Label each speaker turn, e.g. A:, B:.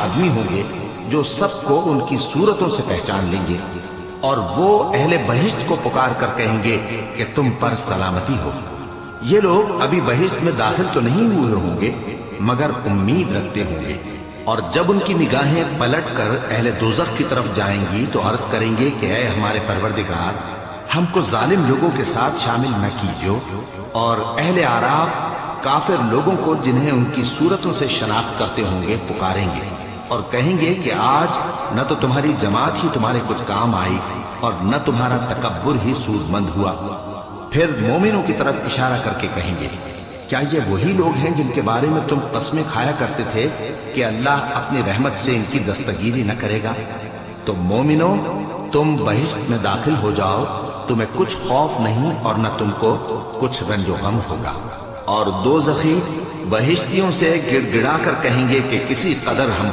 A: آدمی ہوں گے جو سب کو ان کی صورتوں سے پہچان لیں گے، اور وہ اہل بہشت کو پکار کر کہیں گے کہ تم پر سلامتی ہو۔ یہ لوگ ابھی بہشت میں داخل تو نہیں ہوئے ہوں گے مگر امید رکھتے ہوں گے، اور جب ان کی نگاہیں پلٹ کر اہل دوزخ کی طرف جائیں گی تو عرض کریں گے کہ اے ہمارے پروردگار، ہم کو ظالم لوگوں کے ساتھ شامل نہ کیجو۔ اور اہل اعراف کافر لوگوں کو جنہیں ان کی صورتوں سے شناخت کرتے ہوں گے پکاریں گے اور کہیں گے کہ آج نہ تو تمہاری جماعت ہی تمہارے کچھ کام آئی اور نہ تمہارا تکبر ہی سود مند ہوا۔ پھر مومنوں کی طرف اشارہ کر کے کہیں گے، کیا یہ وہی لوگ ہیں جن کے بارے میں تم قسمیں کھایا کرتے تھے کہ اللہ اپنی رحمت سے ان کی دستگیری نہ کرے گا؟ تو مومنوں، تم بہشت میں داخل ہو جاؤ، تمہیں کچھ خوف نہیں اور نہ تم کو کچھ رنج و غم ہوگا۔ اور دوزخی بہشتیوں سے گڑ گڑا کر کہیں گے کہ کسی قدر ہم